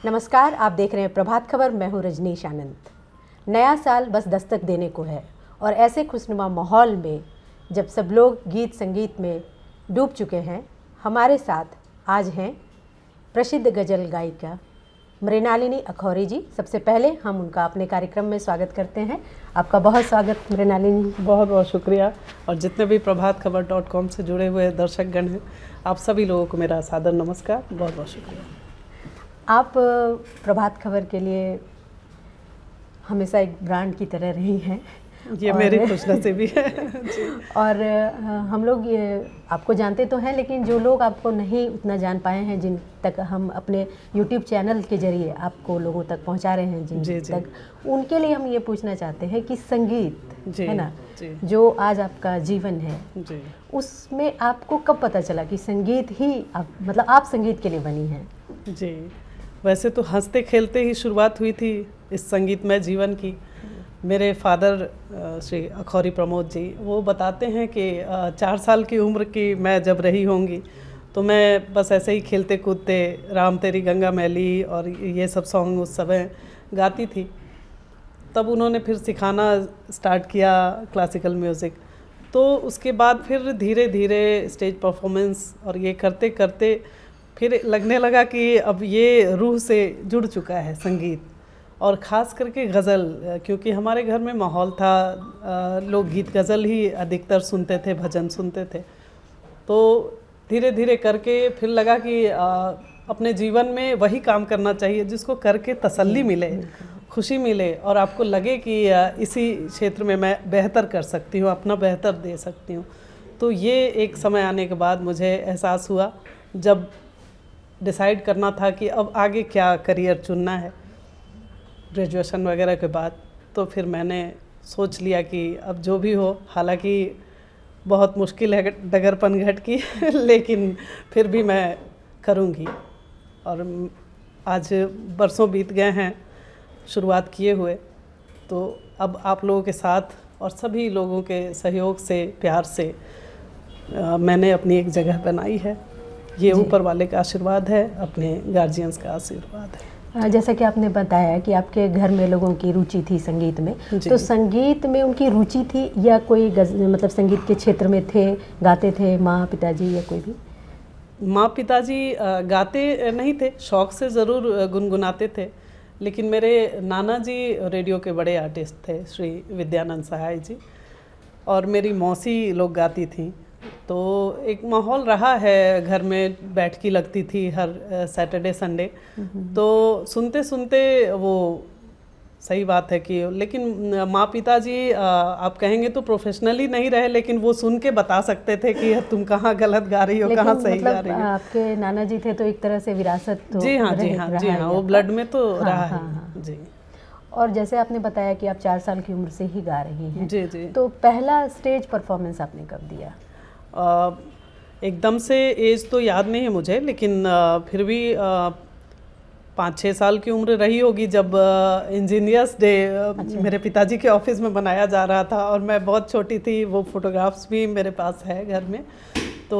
नमस्कार, आप देख रहे हैं प्रभात खबर। मैं हूं रजनीश आनंद। नया साल बस दस्तक देने को है और ऐसे खुशनुमा माहौल में जब सब लोग गीत संगीत में डूब चुके हैं, हमारे साथ आज हैं प्रसिद्ध गज़ल गायिका मृणालिनी अखौरी जी। सबसे पहले हम उनका अपने कार्यक्रम में स्वागत करते हैं। आपका बहुत स्वागत मृणालिनी। बहुत बहुत शुक्रिया। और जितने भी प्रभात खबर .com से जुड़े हुए दर्शकगण हैं, आप सभी लोगों को मेरा सादर नमस्कार। बहुत बहुत शुक्रिया। आप प्रभात खबर के लिए हमेशा एक ब्रांड की तरह रही हैं। ये मेरी खुशनसीबी है जी। और हम लोग ये आपको जानते तो हैं, लेकिन जो लोग आपको नहीं उतना जान पाए हैं, जिन तक हम अपने YouTube चैनल के जरिए आपको लोगों तक पहुंचा रहे हैं, जिन तक, उनके लिए हम ये पूछना चाहते हैं कि संगीत है ना, जो आज आपका जीवन है जी, उसमें आपको कब पता चला कि संगीत ही आप संगीत के लिए बनी हैं? जी, वैसे तो हंसते खेलते ही शुरुआत हुई थी इस संगीतमय जीवन की। मेरे फादर श्री अखौरी प्रमोद जी, वो बताते हैं कि 4 साल की उम्र की मैं जब रही होंगी तो मैं बस ऐसे ही खेलते कूदते राम तेरी गंगा मैली और ये सब सॉन्ग उस समय गाती थी। तब उन्होंने फिर सिखाना स्टार्ट किया क्लासिकल म्यूज़िक। तो उसके बाद फिर धीरे धीरे स्टेज परफॉर्मेंस और ये करते करते फिर लगने लगा कि अब ये रूह से जुड़ चुका है संगीत, और ख़ास करके गज़ल, क्योंकि हमारे घर में माहौल था, लोग गीत गज़ल ही अधिकतर सुनते थे, भजन सुनते थे। तो धीरे धीरे करके फिर लगा कि अपने जीवन में वही काम करना चाहिए जिसको करके तसल्ली मिले, खुशी मिले और आपको लगे कि इसी क्षेत्र में मैं बेहतर कर सकती हूँ, अपना बेहतर दे सकती हूँ। तो ये एक समय आने के बाद मुझे एहसास हुआ, जब डिसाइड करना था कि अब आगे क्या करियर चुनना है ग्रेजुएशन वगैरह के बाद, तो फिर मैंने सोच लिया कि अब जो भी हो, हालांकि बहुत मुश्किल है डगर पनघट की लेकिन फिर भी मैं करूँगी। और आज बरसों बीत गए हैं शुरुआत किए हुए, तो अब आप लोगों के साथ और सभी लोगों के सहयोग से, प्यार से मैंने अपनी एक जगह बनाई है। ये ऊपर वाले का आशीर्वाद है, अपने गार्जियंस का आशीर्वाद है। जैसा कि आपने बताया कि आपके घर में लोगों की रुचि थी संगीत में, तो संगीत में उनकी रुचि थी या कोई मतलब संगीत के क्षेत्र में थे, गाते थे माँ पिताजी या कोई भी? माँ पिताजी गाते नहीं थे, शौक़ से ज़रूर गुनगुनाते थे, लेकिन मेरे नाना जी रेडियो के बड़े आर्टिस्ट थे, श्री विद्यानंद सहाय जी, और मेरी मौसी लोग गाती थी। तो एक माहौल रहा है, घर में बैठकी लगती थी हर सैटरडे संडे। तो सुनते सुनते वो सही बात है कि, लेकिन माँ पिताजी आप कहेंगे तो प्रोफेशनली नहीं रहे, लेकिन वो सुन के बता सकते थे कि तुम कहाँ गलत गा रही हो, कहाँ सही गा रही हो। आपके नाना जी थे तो एक तरह से विरासत तो जी हाँ, वो ब्लड में तो रहा है जी। और जैसे आपने बताया कि आप 4 साल की उम्र से ही गा रही हैं, जी, तो पहला स्टेज परफॉर्मेंस आपने कब दिया? एकदम से एज तो याद नहीं है मुझे, लेकिन फिर भी 5-6 साल की उम्र रही होगी जब इंजीनियर्स डे मेरे पिताजी के ऑफिस में बनाया जा रहा था, और मैं बहुत छोटी थी। वो फोटोग्राफ्स भी मेरे पास है घर में। तो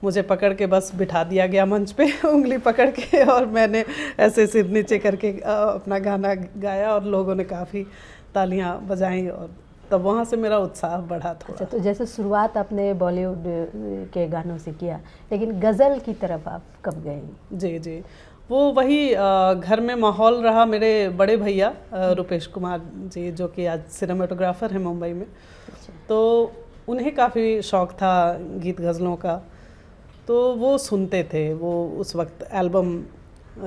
मुझे पकड़ के बस बिठा दिया गया मंच पे उंगली पकड़ के, और मैंने ऐसे सिर नीचे करके अपना गाना गाया और लोगों ने काफ़ी तालियां बजाई, और तब वहाँ से मेरा उत्साह बढ़ा थोड़ा। अच्छा, तो जैसे शुरुआत आपने बॉलीवुड के गानों से किया, लेकिन गज़ल की तरफ आप कब गए? जी, वो वही घर में माहौल रहा। मेरे बड़े भैया रुपेश कुमार जी, जो कि आज सिनेमेटोग्राफर हैं मुंबई में, तो उन्हें काफ़ी शौक़ था गीत गज़लों का। तो वो सुनते थे, वो उस वक्त एल्बम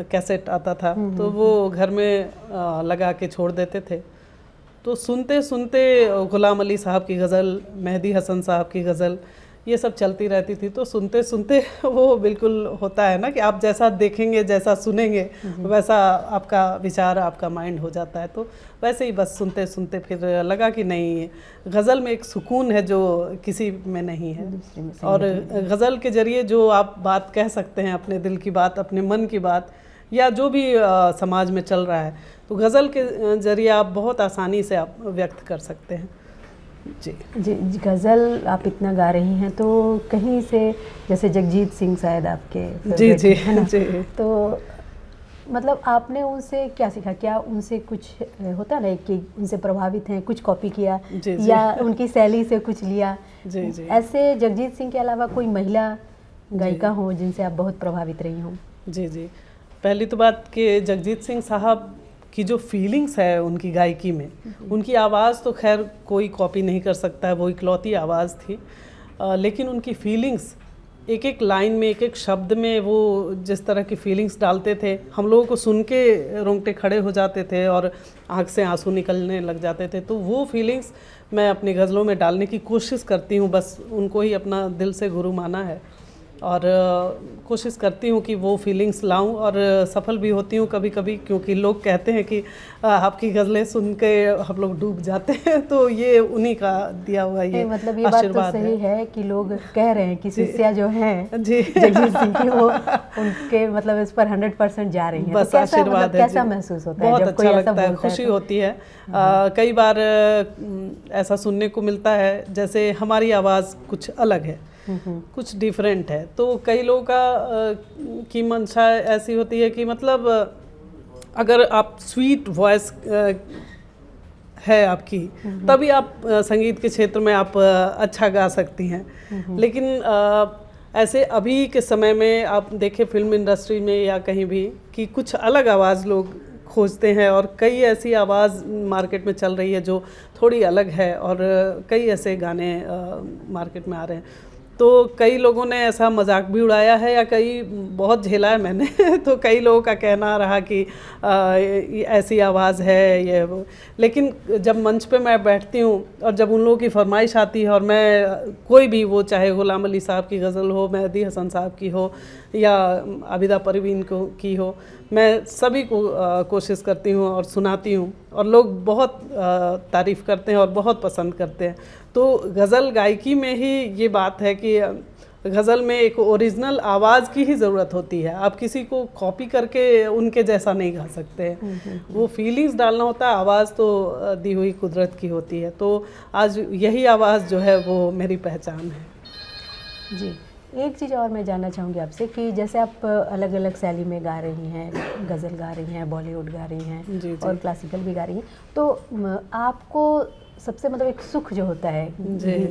कैसेट आता था, तो वो घर में लगा के छोड़ देते थे। तो सुनते सुनते गुलाम अली साहब की गज़ल, मेहदी हसन साहब की गज़ल, ये सब चलती रहती थी। तो सुनते सुनते वो बिल्कुल होता है ना कि आप जैसा देखेंगे, जैसा सुनेंगे, वैसा आपका विचार, आपका माइंड हो जाता है। तो वैसे ही बस सुनते सुनते फिर लगा कि नहीं, गज़ल में एक सुकून है जो किसी में नहीं है, और गज़ल के ज़रिए जो आप बात कह सकते हैं, अपने दिल की बात, अपने मन की बात, या जो भी समाज में चल रहा है, तो गज़ल के ज़रिए आप बहुत आसानी से आप व्यक्त कर सकते हैं। जी, गज़ल आप इतना गा रही हैं, तो कहीं से, जैसे जगजीत सिंह शायद आपके जी है ना? जी, तो मतलब आपने उनसे क्या सीखा? क्या उनसे कुछ होता है ना कि उनसे प्रभावित हैं, कुछ कॉपी किया जी, जी। या उनकी शैली से कुछ लिया? जी, जी। ऐसे जगजीत सिंह के अलावा कोई महिला गायिका हो जिनसे आप बहुत प्रभावित रही हों? जी, जी। पहली तो बात कि जगजीत सिंह साहब की जो फीलिंग्स है उनकी गायकी में, उनकी आवाज़ तो खैर कोई कॉपी नहीं कर सकता है, वो इकलौती आवाज़ थी। लेकिन उनकी फीलिंग्स एक एक लाइन में, एक एक शब्द में वो जिस तरह की फीलिंग्स डालते थे, हम लोगों को सुन के रोंगटे खड़े हो जाते थे और आँख से आंसू निकलने लग जाते थे। तो वो फीलिंग्स मैं अपनी गज़लों में डालने की कोशिश करती हूँ, बस उनको ही अपना दिल से गुरु माना है और कोशिश करती हूँ कि वो फीलिंग्स लाऊं और सफल भी होती हूँ कभी कभी, क्योंकि लोग कहते हैं कि आपकी गज़लें सुन के हम लोग डूब जाते हैं, तो ये उन्हीं का दिया हुआ ये मतलब ये बात तो सही है कि लोग कह रहे हैं कि शिष्या जो हैं जी जगजीत सिंह की, वो उनके मतलब इस पर 100% जा रही हैं। बस तो आशीर्वाद है। कैसा महसूस होता है बहुत जब कोई अच्छा ऐसा लगता है, बोलता खुशी तो? होती है। कई बार ऐसा सुनने को मिलता है जैसे हमारी आवाज़ कुछ अलग है, कुछ डिफरेंट है, तो कई लोगों का की मंशा ऐसी होती है कि मतलब अगर आप स्वीट वॉइस है आपकी, तभी आप संगीत के क्षेत्र में आप अच्छा गा सकती हैं। लेकिन ऐसे अभी के समय में आप देखें फिल्म इंडस्ट्री में या कहीं भी कि कुछ अलग आवाज़ लोग खोजते हैं और कई ऐसी आवाज़ मार्केट में चल रही है जो थोड़ी अलग है और कई ऐसे गाने मार्केट में आ रहे हैं। तो कई लोगों ने ऐसा मजाक भी उड़ाया है या कई बहुत झेला है मैंने तो कई लोगों का कहना रहा कि ऐसी आवाज़ है ये वो। लेकिन जब मंच पे मैं बैठती हूँ और जब उन लोगों की फरमाइश आती है और मैं कोई भी, वो चाहे गुलाम अली साहब की गज़ल हो, मेहदी हसन साहब की हो या आबिदा परवीन को की हो, मैं सभी को कोशिश करती हूँ और सुनाती हूँ और लोग बहुत तारीफ़ करते हैं और बहुत पसंद करते हैं। तो गज़ल गायकी में ही ये बात है कि गज़ल में एक ओरिजिनल आवाज़ की ही ज़रूरत होती है, आप किसी को कॉपी करके उनके जैसा नहीं गा सकते हैं। वो फीलिंग्स डालना होता है, आवाज़ तो दी हुई कुदरत की होती है। तो आज यही आवाज़ जो है वो मेरी पहचान है। जी, एक चीज़ और मैं जानना चाहूँगी आपसे कि जैसे आप अलग अलग शैली में गा रही हैं, गज़ल गा रही हैं, बॉलीवुड गा रही हैं जी, और क्लासिकल भी गा रही हैं, तो आपको सबसे मतलब एक सुख जो होता है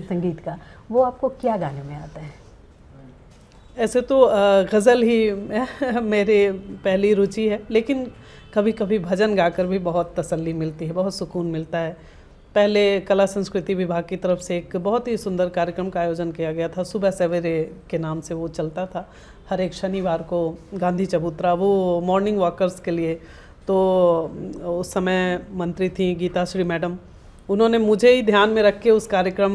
संगीत का, वो आपको क्या गाने में आता है? ऐसे तो गज़ल ही मेरे पहली रुचि है, लेकिन कभी कभी भजन गाकर भी बहुत तसल्ली मिलती है, बहुत सुकून मिलता है। पहले कला संस्कृति विभाग की तरफ से एक बहुत ही सुंदर कार्यक्रम का आयोजन किया गया था, सुबह सवेरे के नाम से वो चलता था, हर एक शनिवार को गांधी चबूतरा, वो मॉर्निंग वॉकर्स के लिए। तो उस समय मंत्री थी गीता श्री मैडम, उन्होंने मुझे ही ध्यान में रख के उस कार्यक्रम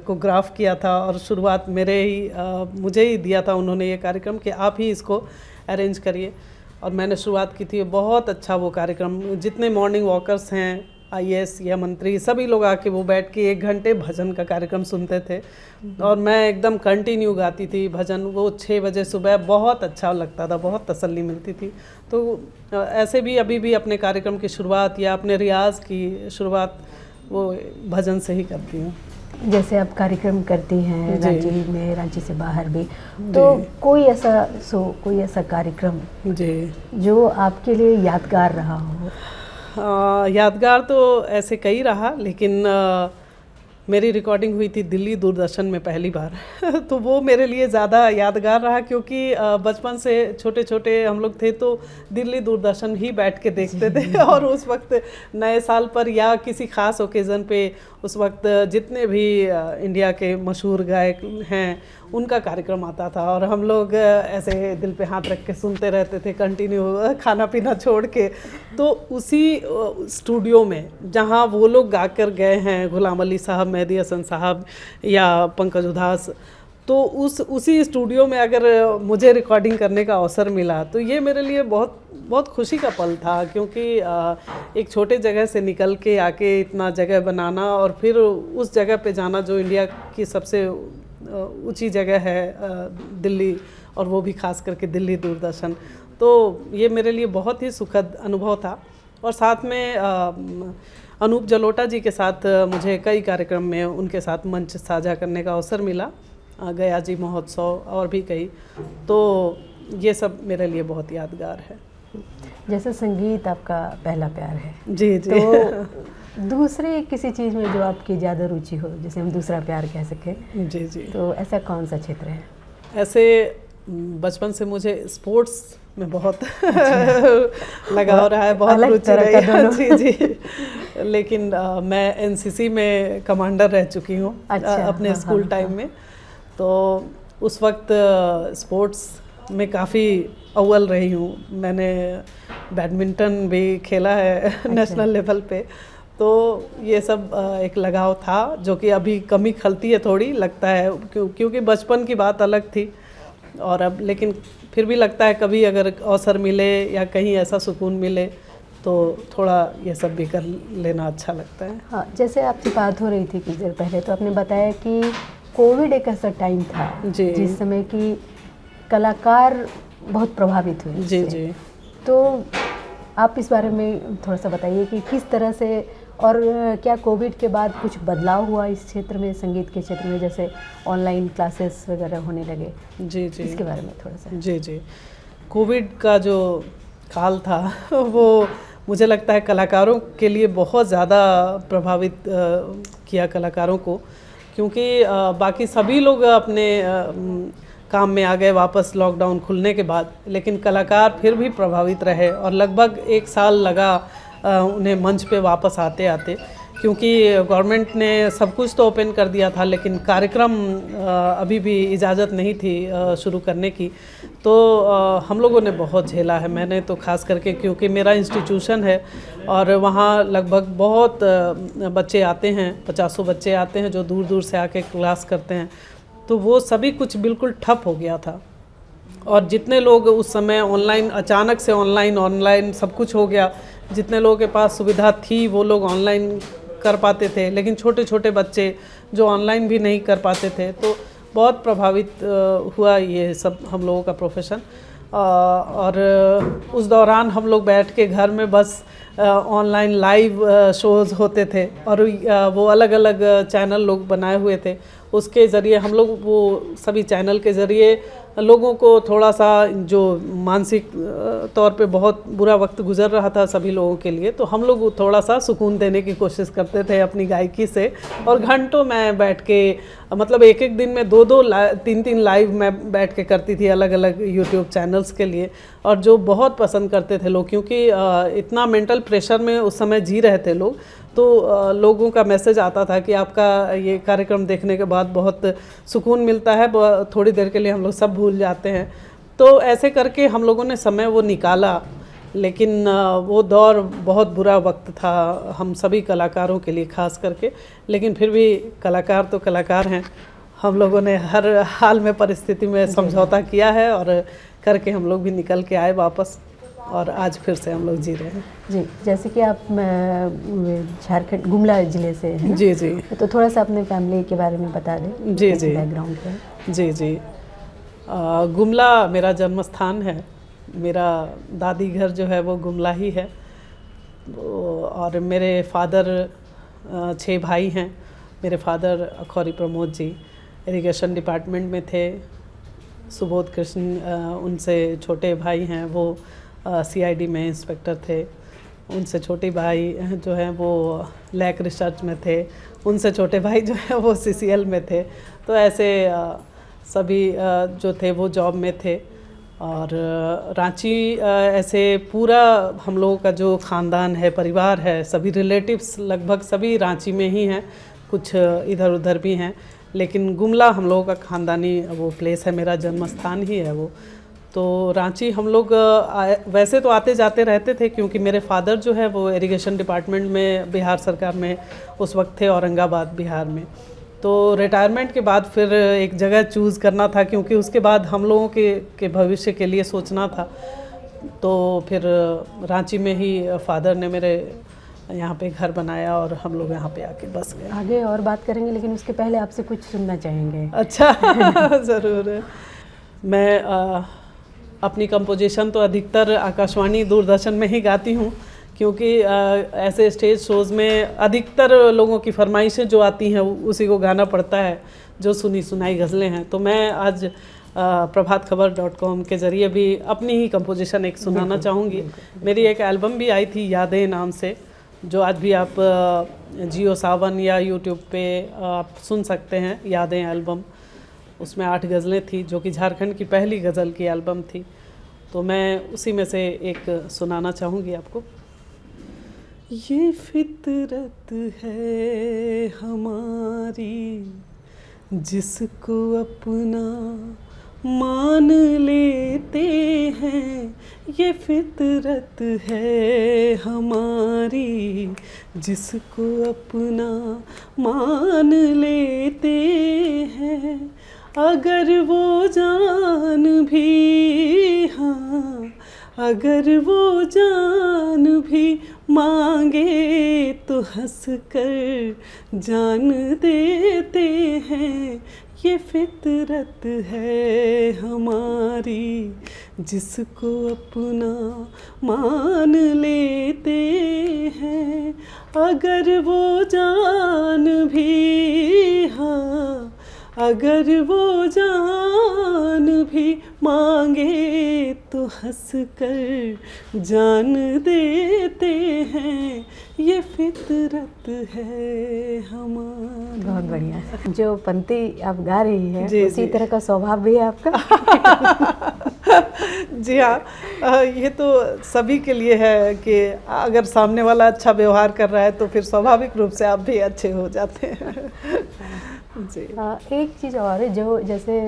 को ग्राफ किया था और शुरुआत मुझे ही दिया था उन्होंने ये कार्यक्रम कि आप ही इसको अरेंज करिए, और मैंने शुरुआत की थी। बहुत अच्छा वो कार्यक्रम, जितने मॉर्निंग वॉकर्स हैं, IAS या मंत्री, सभी लोग आके वो बैठ के 1 घंटे भजन का कार्यक्रम सुनते थे और मैं एकदम कंटिन्यू गाती थी भजन। वो 6 बजे सुबह, बहुत अच्छा लगता था, बहुत तसल्ली मिलती थी। तो ऐसे भी अभी भी अपने कार्यक्रम की शुरुआत या अपने रियाज़ की शुरुआत वो भजन से ही करती हूँ। जैसे आप कार्यक्रम करती हैं रांची में, रांची से बाहर भी, तो कोई ऐसा कार्यक्रम जी जो आपके लिए यादगार रहा हो? यादगार तो ऐसे कई रहा, लेकिन मेरी रिकॉर्डिंग हुई थी दिल्ली दूरदर्शन में पहली बार तो वो मेरे लिए ज़्यादा यादगार रहा, क्योंकि बचपन से छोटे छोटे हम लोग थे तो दिल्ली दूरदर्शन ही बैठ के देखते थे और उस वक्त नए साल पर या किसी ख़ास ओकेज़न पे उस वक्त जितने भी इंडिया के मशहूर गायक हैं उनका कार्यक्रम आता था और हम लोग ऐसे दिल पे हाथ रख के सुनते रहते थे कंटिन्यू, खाना पीना छोड़ के। तो उसी स्टूडियो में जहाँ वो लोग गाकर गए हैं, गुलाम अली साहब, मेहदी हसन साहब या पंकज उधास, तो उसी स्टूडियो में अगर मुझे रिकॉर्डिंग करने का अवसर मिला तो ये मेरे लिए बहुत बहुत खुशी का पल था, क्योंकि एक छोटे जगह से निकल के आके इतना जगह बनाना और फिर उस जगह पे जाना जो इंडिया की सबसे ऊंची जगह है दिल्ली, और वो भी खास करके दिल्ली दूरदर्शन, तो ये मेरे लिए बहुत ही सुखद अनुभव था। और साथ में अनूप जलोटा जी के साथ मुझे कई कार्यक्रम में उनके साथ मंच साझा करने का अवसर मिला, गया जी महोत्सव और भी कई, तो ये सब मेरे लिए बहुत यादगार है। जैसे संगीत आपका पहला प्यार है, जी जी। तो दूसरी किसी चीज़ में जो आपकी ज़्यादा रुचि हो, जैसे हम दूसरा प्यार कह सकें, जी जी, तो ऐसा कौन सा क्षेत्र है? ऐसे बचपन से मुझे स्पोर्ट्स में बहुत लगाव रहा है, बहुत रुचि रही है। जी जी, लेकिन मैं एनसीसी में कमांडर रह चुकी हूँ अपने स्कूल टाइम में। तो उस वक्त स्पोर्ट्स में काफ़ी अव्वल रही हूँ। मैंने बैडमिंटन भी खेला है नेशनल लेवल पे। तो ये सब एक लगाव था जो कि अभी कमी खलती है थोड़ी, लगता है क्योंकि बचपन की बात अलग थी और अब, लेकिन फिर भी लगता है कभी अगर अवसर मिले या कहीं ऐसा सुकून मिले तो थोड़ा ये सब भी कर लेना अच्छा लगता है। हाँ, जैसे आपसे बात हो रही थी कुछ देर पहले, तो आपने बताया कि कोविड एक ऐसा टाइम था जिस समय कि कलाकार बहुत प्रभावित हुए। जी जी, तो आप इस बारे में थोड़ा सा बताइए कि किस तरह से, और क्या कोविड के बाद कुछ बदलाव हुआ इस क्षेत्र में, संगीत के क्षेत्र में, जैसे ऑनलाइन क्लासेस वगैरह होने लगे? जी जी, इसके बारे में थोड़ा सा। जी जी, कोविड का जो काल था वो मुझे लगता है कलाकारों के लिए बहुत ज़्यादा प्रभावित किया कलाकारों को, क्योंकि बाकी सभी लोग अपने काम में आ गए वापस लॉकडाउन खुलने के बाद, लेकिन कलाकार फिर भी प्रभावित रहे और लगभग 1 साल लगा उन्हें मंच पे वापस आते आते, क्योंकि गवर्नमेंट ने सब कुछ तो ओपन कर दिया था लेकिन कार्यक्रम अभी भी इजाज़त नहीं थी शुरू करने की। तो हम लोगों ने बहुत झेला है, मैंने तो खास करके, क्योंकि मेरा इंस्टीट्यूशन है और वहाँ लगभग बहुत बच्चे आते हैं, 50 बच्चे आते हैं जो दूर दूर से आके क्लास करते हैं। तो वो सभी कुछ बिल्कुल ठप हो गया था और जितने लोग उस समय ऑनलाइन, अचानक से ऑनलाइन सब कुछ हो गया। जितने लोगों के पास सुविधा थी वो लोग ऑनलाइन कर पाते थे, लेकिन छोटे छोटे बच्चे जो ऑनलाइन भी नहीं कर पाते थे, तो बहुत प्रभावित हुआ ये सब हम लोगों का प्रोफेशन। और उस दौरान हम लोग बैठ के घर में बस ऑनलाइन लाइव शोज़ होते थे और वो अलग अलग चैनल लोग बनाए हुए थे, उसके ज़रिए हम लोग, वो सभी चैनल के ज़रिए लोगों को थोड़ा सा, जो मानसिक तौर पे बहुत बुरा वक्त गुजर रहा था सभी लोगों के लिए, तो हम लोग थोड़ा सा सुकून देने की कोशिश करते थे अपनी गायकी से। और घंटों मैं बैठ के, मतलब एक एक दिन में 2-2 3-3 लाइव मैं बैठ के करती थी अलग अलग यूट्यूब चैनल्स के लिए, और जो बहुत पसंद करते थे लोग, क्योंकि इतना मेंटल प्रेशर में उस समय जी रहे थे लोग। तो लोगों का मैसेज आता था कि आपका ये कार्यक्रम देखने के बाद बहुत सुकून मिलता है, थोड़ी देर के लिए हम लोग सब भूल जाते हैं। तो ऐसे करके हम लोगों ने समय वो निकाला, लेकिन वो दौर बहुत बुरा वक्त था हम सभी कलाकारों के लिए खास करके, लेकिन फिर भी कलाकार तो कलाकार हैं। हम लोगों ने हर हाल में परिस्थिति में समझौता किया है और करके हम लोग भी निकल के आए वापस, और आज फिर से हम लोग जी रहे हैं। जी, जैसे कि आप झारखंड गुमला ज़िले से हैं। जी जी, तो थोड़ा सा अपने फैमिली के बारे में बता दें। जी जी, बैकग्राउंड है। जी जी, गुमला मेरा जन्म स्थान है। मेरा दादी घर जो है वो गुमला ही है। और मेरे फादर 6 भाई हैं। मेरे father Akhouri Pramod ji irrigation department में थे। सुबोध कृष्ण उनसे छोटे भाई हैं, वो CID में इंस्पेक्टर थे। उनसे छोटे भाई जो हैं वो लैक रिसर्च में थे। उनसे छोटे भाई जो हैं वो CCL में थे। तो ऐसे सभी जो थे वो जॉब में थे। और रांची ऐसे पूरा हम लोगों का जो ख़ानदान है, परिवार है, सभी रिलेटिव्स लगभग सभी रांची में ही हैं, कुछ इधर उधर भी हैं, लेकिन गुमला हम लोगों का ख़ानदानी वो प्लेस है, मेरा जन्म स्थान ही है वो। तो रांची हम लोग वैसे तो आते जाते रहते थे, क्योंकि मेरे फादर जो है वो इरिगेशन डिपार्टमेंट में बिहार सरकार में उस वक्त थे, औरंगाबाद बिहार में। तो रिटायरमेंट के बाद फिर एक जगह चूज़ करना था, क्योंकि उसके बाद हम लोगों के भविष्य के लिए सोचना था। तो फिर रांची में ही फादर ने मेरे यहाँ पे घर बनाया और हम लोग यहाँ पे आके बस गए। आगे और बात करेंगे, लेकिन उसके पहले आपसे कुछ सुनना चाहेंगे। अच्छा ज़रूर। मैं अपनी कंपोजिशन तो अधिकतर आकाशवाणी दूरदर्शन में ही गाती हूँ, क्योंकि ऐसे स्टेज शोज़ में अधिकतर लोगों की फरमाइशें जो आती हैं उसी को गाना पड़ता है, जो सुनी सुनाई गज़लें हैं। तो मैं आज प्रभातखबर.com के ज़रिए भी अपनी ही कंपोजिशन एक सुनाना चाहूँगी। मेरी एक एल्बम भी आई थी यादें नाम से, जो आज भी आप जियो सावन या यूट्यूब पे आप सुन सकते हैं, यादें एल्बम। उसमें 8 गज़लें थी, जो कि झारखंड की पहली गज़ल की एल्बम थी। तो मैं उसी में से एक सुनाना चाहूँगी आपको। ये फितरत है हमारी जिसको अपना मान लेते हैं, ये फितरत है हमारी जिसको अपना मान लेते हैं। अगर वो जान भी, हाँ अगर वो जान भी मांगे तो हंस कर जान देते हैं, ये फितरत है हमारी जिसको अपना मान लेते हैं। अगर वो जान भी, हाँ अगर वो जान भी मांगे तो हंस कर जान देते हैं, ये फितरत है हमारी। बहुत बढ़िया। जो पंक्ति आप गा रही हैं जी, उसी जी। तरह का स्वभाव भी है आपका। जी हाँ, ये तो सभी के लिए है कि अगर सामने वाला अच्छा व्यवहार कर रहा है तो फिर स्वाभाविक रूप से आप भी अच्छे हो जाते हैं। जी। एक चीज़ और है, जो जैसे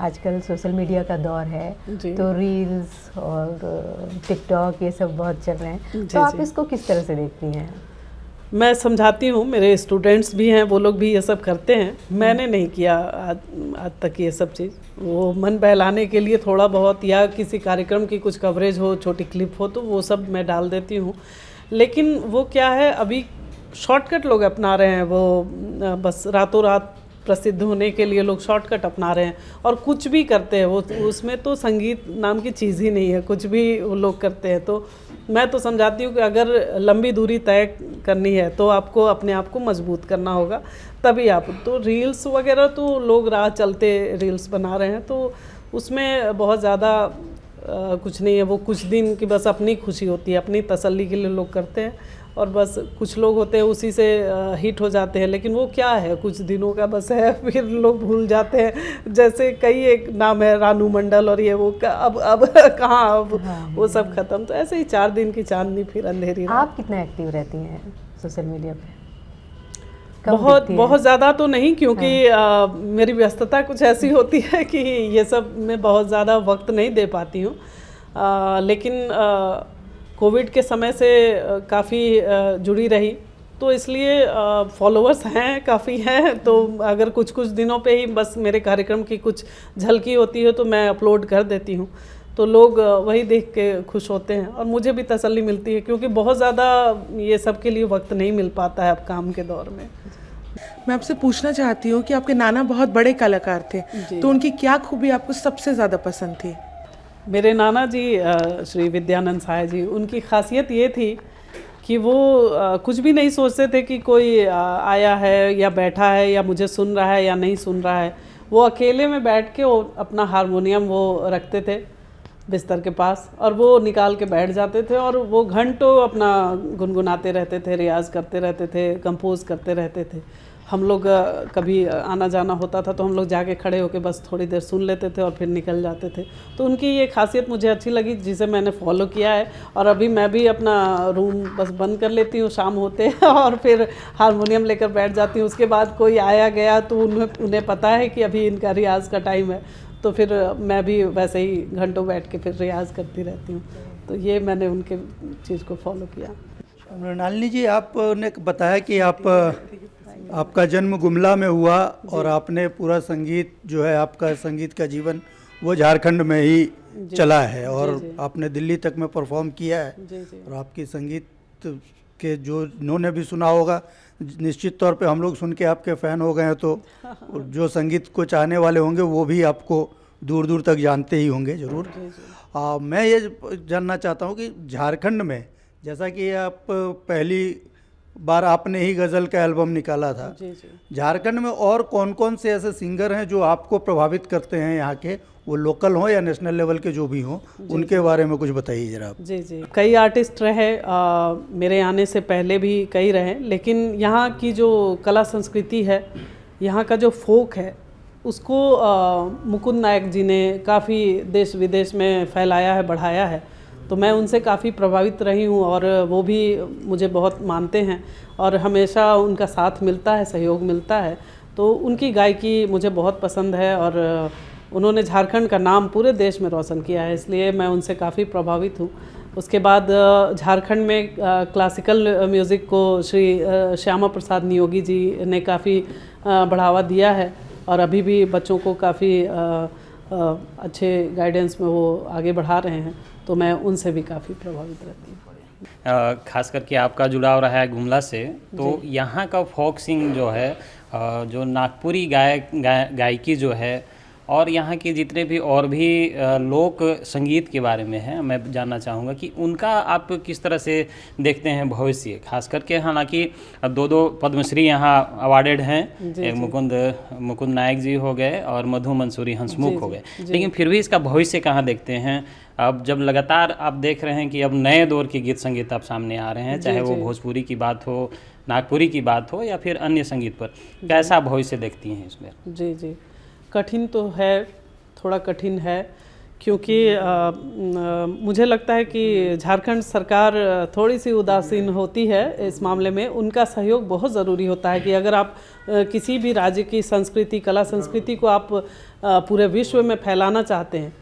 आजकल सोशल मीडिया का दौर है, तो रील्स और टिकटॉक ये सब बहुत चल रहे हैं, तो आप इसको किस तरह से देखती हैं? मैं समझाती हूँ, मेरे स्टूडेंट्स भी हैं, वो लोग भी ये सब करते हैं। मैंने नहीं किया आज तक ये सब चीज़। वो मन बहलाने के लिए थोड़ा बहुत, या किसी कार्यक्रम की कुछ कवरेज हो, छोटी क्लिप हो, तो वो सब मैं डाल देती हूँ। लेकिन वो क्या है, अभी शॉर्टकट लोग अपना रहे हैं, वो बस रातों रात प्रसिद्ध होने के लिए लोग शॉर्टकट अपना रहे हैं और कुछ भी करते हैं। वो उसमें तो संगीत नाम की चीज़ ही नहीं है, कुछ भी वो लोग करते हैं। तो मैं तो समझाती हूँ कि अगर लंबी दूरी तय करनी है तो आपको अपने आप को मजबूत करना होगा, तभी आप। तो रील्स वगैरह तो लोग राह चलते रील्स बना रहे हैं, तो उसमें बहुत ज़्यादा कुछ नहीं है। वो कुछ दिन की बस अपनी खुशी होती है, अपनी तसल्ली के लिए लोग करते हैं, और बस कुछ लोग होते हैं उसी से हिट हो जाते हैं। लेकिन वो क्या है, कुछ दिनों का बस है, फिर लोग भूल जाते हैं। जैसे कई एक नाम है रानू मंडल, और ये वो अब कहाँ, अब वो सब खत्म। तो ऐसे ही 4 दिन की चांदनी फिर अंधेरी। आप कितना एक्टिव रहती हैं सोशल मीडिया पे? बहुत ज़्यादा तो नहीं, क्योंकि मेरी व्यस्तता कुछ ऐसी होती है कि ये सब में बहुत ज़्यादा वक्त नहीं दे पाती हूँ। लेकिन कोविड के समय से काफ़ी जुड़ी रही, तो इसलिए फॉलोअर्स हैं, काफ़ी हैं। तो अगर कुछ कुछ दिनों पे ही बस मेरे कार्यक्रम की कुछ झलकी होती है तो मैं अपलोड कर देती हूँ, तो लोग वही देख के खुश होते हैं और मुझे भी तसल्ली मिलती है, क्योंकि बहुत ज़्यादा ये सब के लिए वक्त नहीं मिल पाता है अब काम के दौर में। मैं आपसे पूछना चाहती हूँ कि आपके नाना बहुत बड़े कलाकार थे, तो उनकी क्या खूबी आपको सबसे ज़्यादा पसंद थी? मेरे नाना जी श्री विद्यानंद साय जी, उनकी खासियत ये थी कि वो कुछ भी नहीं सोचते थे कि कोई आया है या बैठा है या मुझे सुन रहा है या नहीं सुन रहा है। वो अकेले में बैठ के वो अपना हारमोनियम वो रखते थे बिस्तर के पास, और वो निकाल के बैठ जाते थे और वो घंटों अपना गुनगुनाते रहते थे, रियाज़ करते रहते थे, कंपोज करते रहते थे। हम लोग कभी आना जाना होता था तो हम लोग जाके खड़े होके बस थोड़ी देर सुन लेते थे और फिर निकल जाते थे। तो उनकी ये खासियत मुझे अच्छी लगी, जिसे मैंने फॉलो किया है। और अभी मैं भी अपना रूम बस बंद कर लेती हूँ शाम होते और फिर हारमोनियम लेकर बैठ जाती हूँ। उसके बाद कोई आया गया तो उन्हें पता है कि अभी इनका रियाज़ का टाइम है, तो फिर मैं भी वैसे ही घंटों बैठ के फिर रियाज़ करती रहती हूँ। तो ये मैंने उनके चीज़ को फॉलो किया। मृणालिनी जी, आपने बताया कि आपका जन्म गुमला में हुआ और आपने पूरा संगीत जो है, आपका संगीत का जीवन वो झारखंड में ही चला है, और आपने दिल्ली तक में परफॉर्म किया है। और आपकी संगीत के जो इन्होंने भी सुना होगा, निश्चित तौर पे हम लोग सुन के आपके फ़ैन हो गए हैं, तो जो संगीत को चाहने वाले होंगे वो भी आपको दूर दूर तक जानते ही होंगे ज़रूर। मैं ये जानना चाहता हूँ कि झारखंड में, जैसा कि आप पहली बार आपने ही गज़ल का एल्बम निकाला था। जी जी। झारखंड में और कौन कौन से ऐसे सिंगर हैं जो आपको प्रभावित करते हैं यहाँ के, वो लोकल हों या नेशनल लेवल के जो भी हों, उनके बारे में कुछ बताइए जरा आप। जी जी, कई आर्टिस्ट रहे, मेरे आने से पहले भी कई रहे, लेकिन यहाँ की जो कला संस्कृति है, यहाँ का जो फोक है, उसको मुकुंद नायक जी ने काफ़ी देश विदेश में फैलाया है, बढ़ाया है। तो मैं उनसे काफ़ी प्रभावित रही हूँ और वो भी मुझे बहुत मानते हैं और हमेशा उनका साथ मिलता है, सहयोग मिलता है। तो उनकी गायकी मुझे बहुत पसंद है और उन्होंने झारखंड का नाम पूरे देश में रोशन किया है, इसलिए मैं उनसे काफ़ी प्रभावित हूँ। उसके बाद झारखंड में क्लासिकल म्यूज़िक को श्री श्यामा प्रसाद नियोगी जी ने काफ़ी बढ़ावा दिया है और अभी भी बच्चों को काफ़ी अच्छे गाइडेंस में वो आगे बढ़ा रहे हैं, तो मैं उनसे भी काफ़ी प्रभावित रहती हूँ। खास करके आपका जुड़ाव रहा है गुमला से, तो यहाँ का फोक सिंग जो है, जो नागपुरी गायकी जो है, और यहाँ के जितने भी और भी लोक संगीत के बारे में है, मैं जानना चाहूँगा कि उनका आप किस तरह से देखते हैं भविष्य। खास करके हालांकि 2 पद्मश्री यहाँ अवार्डेड हैं, एक मुकुंद नायक जी हो गए और मधु मंसूरी हंसमुख हो गए, लेकिन फिर भी इसका भविष्य कहाँ देखते हैं? अब जब लगातार आप देख रहे हैं कि अब नए दौर के गीत संगीत आप सामने आ रहे हैं, चाहे वो भोजपुरी की बात हो, नागपुरी की बात हो या फिर अन्य संगीत पर, कैसा भविष्य देखती हैं इसमें? जी जी, कठिन तो है, थोड़ा कठिन है, क्योंकि मुझे लगता है कि झारखंड सरकार थोड़ी सी उदासीन होती है इस मामले में। उनका सहयोग बहुत ज़रूरी होता है कि अगर आप किसी भी राज्य की संस्कृति, कला संस्कृति को आप पूरे विश्व में फैलाना चाहते हैं,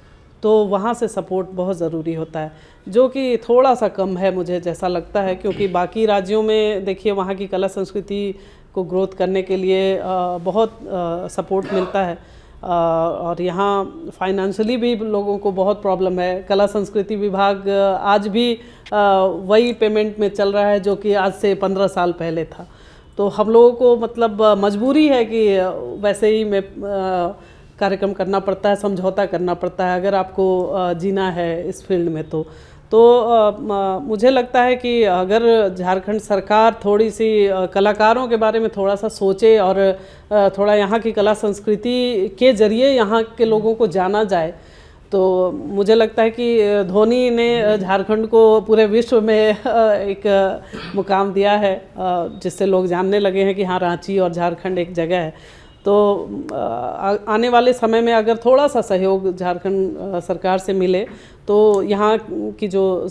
तो वहाँ से सपोर्ट बहुत ज़रूरी होता है, जो कि थोड़ा सा कम है मुझे जैसा लगता है। क्योंकि बाकी राज्यों में देखिए, वहाँ की कला संस्कृति को ग्रोथ करने के लिए बहुत सपोर्ट मिलता है और यहाँ फाइनेंशियली भी लोगों को बहुत प्रॉब्लम है। कला संस्कृति विभाग आज भी वही पेमेंट में चल रहा है जो कि आज से 15 साल पहले था। तो हम लोगों को मतलब मजबूरी है कि वैसे ही में कार्यक्रम करना पड़ता है, समझौता करना पड़ता है अगर आपको जीना है इस फील्ड में। तो मुझे लगता है कि अगर झारखंड सरकार थोड़ी सी कलाकारों के बारे में थोड़ा सा सोचे और थोड़ा यहाँ की कला संस्कृति के ज़रिए यहाँ के लोगों को जाना जाए, तो मुझे लगता है कि धोनी ने झारखंड को पूरे विश्व में एक मुकाम दिया है, जिससे लोग जानने लगे हैं कि हाँ, रांची और झारखंड एक जगह है। तो आने वाले समय में अगर थोड़ा सा सहयोग झारखंड सरकार से मिले, तो यहाँ की जो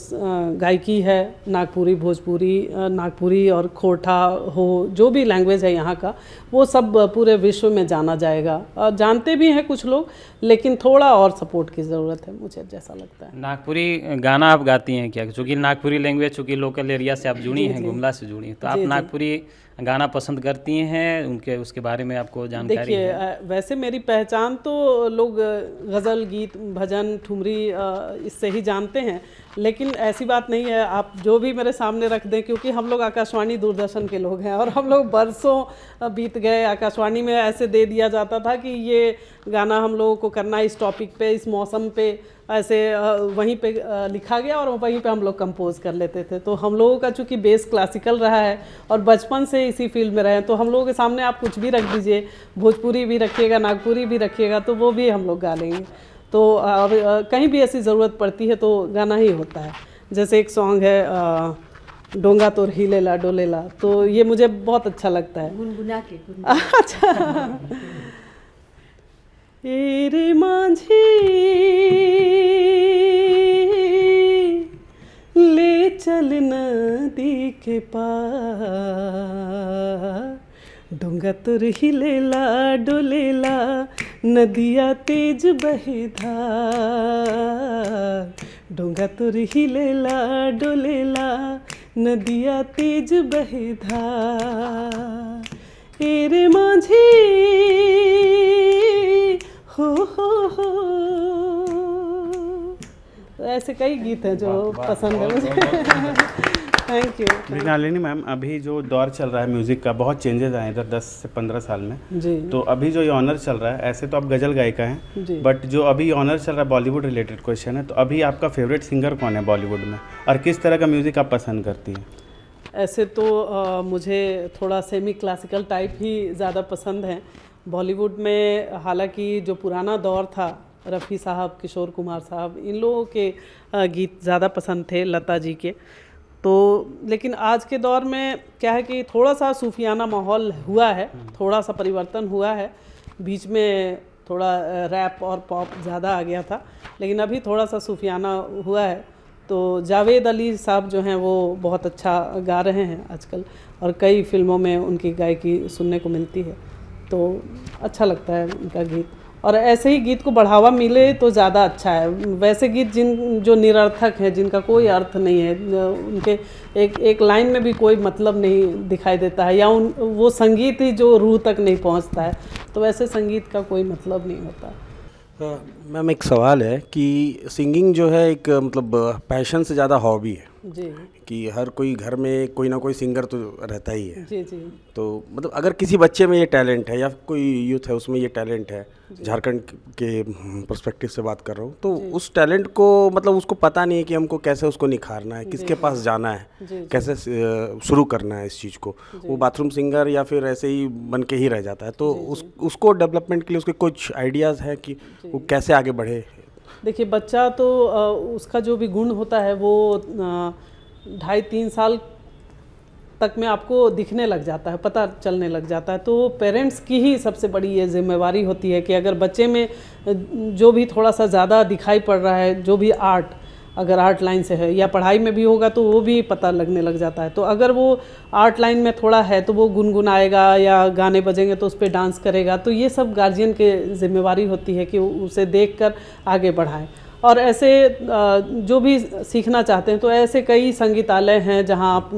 गायकी है, नागपुरी, भोजपुरी, नागपुरी और खोरठा हो, जो भी लैंग्वेज है यहाँ का, वो सब पूरे विश्व में जाना जाएगा। जानते भी हैं कुछ लोग, लेकिन थोड़ा और सपोर्ट की ज़रूरत है, मुझे जैसा लगता है। नागपुरी गाना आप गाती हैं क्या? क्योंकि नागपुरी लैंग्वेज, चूँकि लोकल एरिया से आप जुड़ी हैं, गुमला से जुड़ी हैं, तो आप नागपुरी गाना पसंद करती हैं, उनके उसके बारे में आपको जानकारी है? देखिए, वैसे मेरी पहचान तो लोग गज़ल, गीत, भजन, ठुमरी इससे ही जानते हैं, लेकिन ऐसी बात नहीं है। आप जो भी मेरे सामने रख दें, क्योंकि हम लोग आकाशवाणी दूरदर्शन के लोग हैं और हम लोग बरसों बीत गए, आकाशवाणी में ऐसे दे दिया जाता था कि ये गाना हम लोगों को करना है इस टॉपिक पे, इस मौसम पे, ऐसे वहीं पे लिखा गया और वहीं पे हम लोग कंपोज कर लेते थे। तो हम लोगों का चूँकि बेस क्लासिकल रहा है और बचपन से इसी फील्ड में रहे हैं, तो हम लोगों के सामने आप कुछ भी रख दीजिए, भोजपुरी भी रखिएगा, नागपुरी भी रखिएगा, तो वो भी हम लोग गा लेंगे। तो कहीं भी ऐसी ज़रूरत पड़ती है तो गाना ही होता है। जैसे एक सॉन्ग है डोंगा तोर हिलेला डोलेला, तो ये मुझे बहुत अच्छा लगता है, गुनगुना के। अच्छा। ए रे माझी ले चल नदी के पार, डोंगा तुर हिलेला डोलेला, नदिया तेज बहे धार, डोंगा तुर हिलेला डोलेला, नदिया तेज बहे धार, ए रे माझी हो। ऐसे कई गीत हैं जो पसंद है मुझे। Thank you. मृणालिनी मैम, अभी जो दौर चल रहा है म्यूज़िक का, बहुत चेंजेस आए इधर 10 से 15 साल में जी। तो अभी जो ये ऑनर चल रहा है, ऐसे तो आप गज़ल गायिका हैं, बट जो अभी ऑनर चल रहा है बॉलीवुड रिलेटेड क्वेश्चन है, तो अभी आपका फेवरेट सिंगर कौन है बॉलीवुड में और किस तरह का म्यूज़िक आप पसंद करती हैं? ऐसे तो मुझे थोड़ा सेमी क्लासिकल टाइप ही ज़्यादा पसंद है। बॉलीवुड में हालांकि जो पुराना दौर था, रफ़ी साहब, किशोर कुमार साहब, इन लोगों के गीत ज़्यादा पसंद थे, लता जी के। तो लेकिन आज के दौर में क्या है कि थोड़ा सा सूफियाना माहौल हुआ है, थोड़ा सा परिवर्तन हुआ है। बीच में थोड़ा रैप और पॉप ज़्यादा आ गया था, लेकिन अभी थोड़ा सा सूफियाना हुआ है। तो जावेद अली साहब जो हैं वो बहुत अच्छा गा रहे हैं आजकल, और कई फिल्मों में उनकी गायकी सुनने को मिलती है, तो अच्छा लगता है उनका गीत। और ऐसे ही गीत को बढ़ावा मिले तो ज़्यादा अच्छा है। वैसे गीत जो निरर्थक हैं, जिनका कोई अर्थ नहीं है, उनके एक लाइन में भी कोई मतलब नहीं दिखाई देता है, या वो संगीत ही जो रूह तक नहीं पहुंचता है, तो वैसे संगीत का कोई मतलब नहीं होता। मैम एक सवाल है कि सिंगिंग जो है एक मतलब पैशन से ज़्यादा हॉबी है जी, कि हर कोई घर में कोई ना कोई सिंगर तो रहता ही है। जी जी। तो मतलब अगर किसी बच्चे में ये टैलेंट है या कोई यूथ है उसमें ये टैलेंट है, झारखंड के पर्सपेक्टिव से बात कर रहा हूँ, तो उस टैलेंट को मतलब उसको पता नहीं है कि हमको कैसे उसको निखारना है, किसके पास जाना है, कैसे शुरू करना है इस चीज़ को। वो बाथरूम सिंगर या फिर ऐसे ही बन के ही रह जाता है। तो उसको डेवलपमेंट के लिए उसके कुछ आइडियाज़ हैं कि वो कैसे आगे बढ़े? देखिए, बच्चा तो उसका जो भी गुण होता है वो 2.5-3 साल तक में आपको दिखने लग जाता है, पता चलने लग जाता है। तो पेरेंट्स की ही सबसे बड़ी ये जिम्मेवारी होती है कि अगर बच्चे में जो भी थोड़ा सा ज़्यादा दिखाई पड़ रहा है, जो भी आर्ट, अगर आर्ट लाइन से है या पढ़ाई में भी होगा तो वो भी पता लगने लग जाता है। तो अगर वो आर्ट लाइन में थोड़ा है तो वो गुनगुनाएगा या गाने बजेंगे तो उस पर डांस करेगा। तो ये सब गार्जियन के जिम्मेवारी होती है कि उसे देखकर आगे बढ़ाएं। और ऐसे जो भी सीखना चाहते हैं तो ऐसे कई संगीतालय हैं जहां आप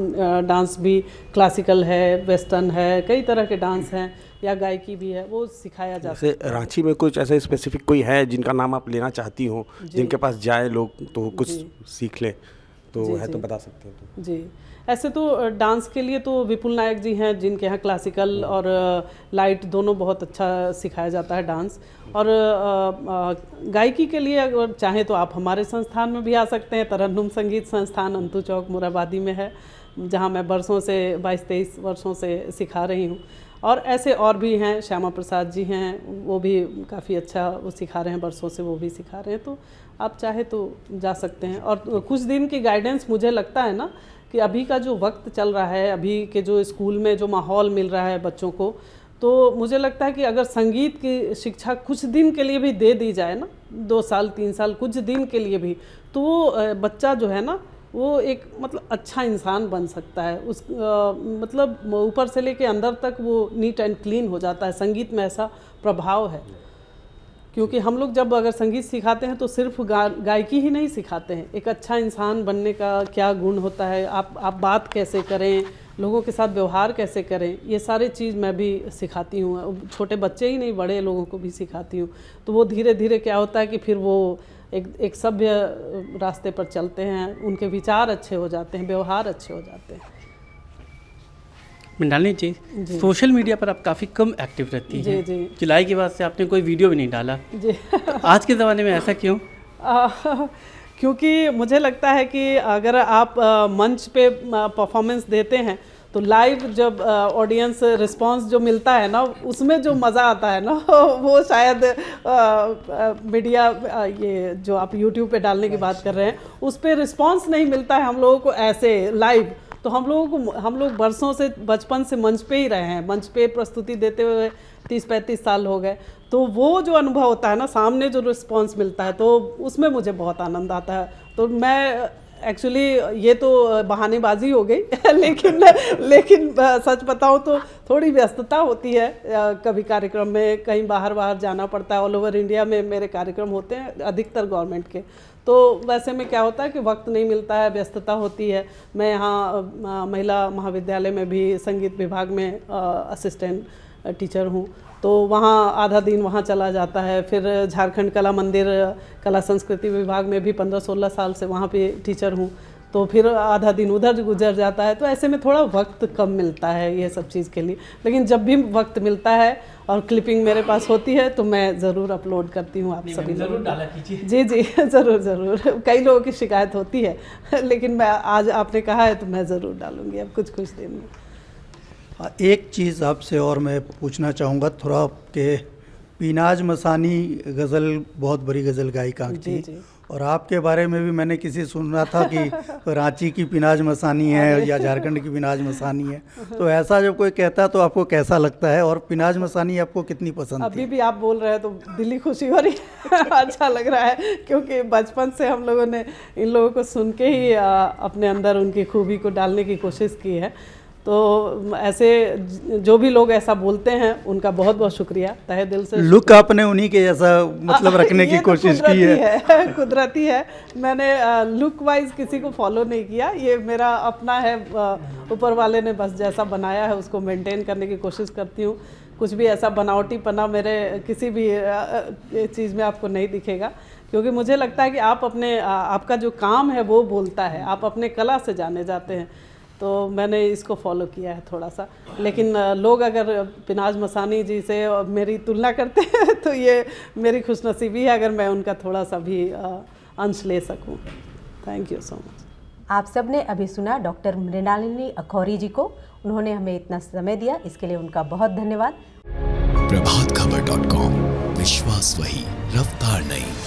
डांस भी, क्लासिकल है, वेस्टर्न है, कई तरह के डांस हैं या गायकी भी है, वो सिखाया जाता है। जैसे रांची में कुछ ऐसे स्पेसिफिक कोई है जिनका नाम आप लेना चाहती हो, जिनके पास जाए लोग तो कुछ सीख ले, तो है तो बता सकते हैं? तो जी, ऐसे तो डांस के लिए तो विपुल नायक जी हैं, जिनके यहाँ क्लासिकल और लाइट दोनों बहुत अच्छा सिखाया जाता है डांस। और गायकी के लिए अगर चाहें तो आप हमारे संस्थान में भी आ सकते हैं। तरन्नुम संगीत संस्थान अंतु चौक मुराबादी में है, जहाँ मैं बरसों से 22-23 वर्षों से सिखा रही हूँ। और ऐसे और भी हैं, श्यामा प्रसाद जी हैं, वो भी काफ़ी अच्छा वो सिखा रहे हैं, बरसों से वो भी सिखा रहे हैं। तो आप चाहे तो जा सकते हैं। और कुछ दिन की गाइडेंस, मुझे लगता है ना कि अभी का जो वक्त चल रहा है, अभी के जो स्कूल में जो माहौल मिल रहा है बच्चों को, तो मुझे लगता है कि अगर संगीत की शिक्षा कुछ दिन के लिए भी दे दी जाए ना, 2 साल 3 साल, कुछ दिन के लिए भी, तो वो बच्चा जो है ना वो एक मतलब अच्छा इंसान बन सकता है। उस मतलब ऊपर से लेके अंदर तक वो नीट एंड क्लीन हो जाता है। संगीत में ऐसा प्रभाव है, क्योंकि हम लोग जब अगर संगीत सिखाते हैं तो सिर्फ गायकी ही नहीं सिखाते हैं, एक अच्छा इंसान बनने का क्या गुण होता है, आप बात कैसे करें, लोगों के साथ व्यवहार कैसे करें, ये सारे चीज़ मैं भी सिखाती हूँ। छोटे बच्चे ही नहीं, बड़े लोगों को भी सिखाती हूँ। तो वो धीरे धीरे क्या होता है कि फिर वो एक सभ्य रास्ते पर चलते हैं, उनके विचार अच्छे हो जाते हैं, व्यवहार अच्छे हो जाते हैं। मृणालिनी जी, सोशल मीडिया पर आप काफ़ी कम एक्टिव रहती हैं। जी। जुलाई के बाद से आपने कोई वीडियो भी नहीं डाला जी। आज के ज़माने में ऐसा क्यों? क्योंकि मुझे लगता है कि अगर आप मंच पे परफॉर्मेंस देते हैं तो लाइव जब ऑडियंस रिस्पांस जो मिलता है ना, उसमें जो मज़ा आता है ना वो शायद मीडिया ये जो आप यूट्यूब पे डालने की बात कर रहे हैं उस पर रिस्पांस नहीं मिलता है हम लोगों को ऐसे लाइव। तो हम लोग बरसों से, बचपन से मंच पे ही रहे हैं, मंच पे प्रस्तुति देते हुए 30-35 साल हो गए। तो वो जो अनुभव होता है ना, सामने जो रिस्पांस मिलता है, तो उसमें मुझे बहुत आनंद आता है। तो मैं एक्चुअली, ये तो बहानेबाजी हो गई लेकिन सच बताऊं तो थोड़ी व्यस्तता होती है। कभी कार्यक्रम में कहीं बाहर जाना पड़ता है। ऑल ओवर इंडिया में मेरे कार्यक्रम होते हैं, अधिकतर गवर्नमेंट के। तो वैसे में क्या होता है कि वक्त नहीं मिलता है, व्यस्तता होती है। मैं यहाँ महिला महाविद्यालय में भी संगीत विभाग में असिस्टेंट टीचर हूँ, तो वहाँ आधा दिन वहाँ चला जाता है। फिर झारखंड कला मंदिर कला संस्कृति विभाग में भी 15-16 साल से वहाँ पे टीचर हूँ। तो फिर आधा दिन उधर गुजर जाता है, तो ऐसे में थोड़ा वक्त कम मिलता है ये सब चीज़ के लिए। लेकिन जब भी वक्त मिलता है और क्लिपिंग मेरे पास होती है तो मैं ज़रूर अपलोड करती हूँ आप सभी लोग। डाला कीजिए। जी जी ज़रूर ज़रूर, कई लोगों की शिकायत होती है लेकिन मैं आज आपने कहा है तो मैं ज़रूर डालूँगी अब कुछ दिन में। एक चीज़ आपसे और मैं पूछना चाहूँगा थोड़ा कि पीनाज मसानी गज़ल बहुत बड़ी गज़ल गायिका थी, और आपके बारे में भी मैंने किसी सुना था कि रांची की पीनाज मसानी है या झारखंड की पीनाज मसानी है, तो ऐसा जब कोई कहता है तो आपको कैसा लगता है, और पीनाज मसानी आपको कितनी पसंद अभी थी? भी आप बोल रहे हैं तो दिली खुशी हो रही है अच्छा लग रहा है, क्योंकि बचपन से हम लोगों ने इन लोगों को सुन के ही अपने अंदर उनकी खूबी को डालने की कोशिश की है। तो ऐसे जो भी लोग ऐसा बोलते हैं उनका बहुत बहुत शुक्रिया तहे दिल से। लुक आपने उन्हीं के जैसा मतलब रखने की कोशिश की है। कुदरती है, मैंने लुक वाइज किसी को फॉलो नहीं किया, ये मेरा अपना है, ऊपर वाले ने बस जैसा बनाया है उसको मेंटेन करने की कोशिश करती हूँ। कुछ भी ऐसा बनावटीपना मेरे किसी भी चीज़ में आपको नहीं दिखेगा, क्योंकि मुझे लगता है कि आप अपने आपका जो काम है वो बोलता है, आप अपने कला से जाने जाते हैं, तो मैंने इसको फॉलो किया है थोड़ा सा। लेकिन लोग अगर पीनाज मसानी जी से मेरी तुलना करते हैं तो ये मेरी खुशनसीबी है अगर मैं उनका थोड़ा सा भी अंश ले सकूं। Thank you so much. आप सब ने अभी सुना डॉक्टर मृणालिनी अखौरी जी को, उन्होंने हमें इतना समय दिया, इसके लिए उनका बहुत धन्यवाद। प्रभातखबर.com, विश्वास वही, रफ्तार नहीं।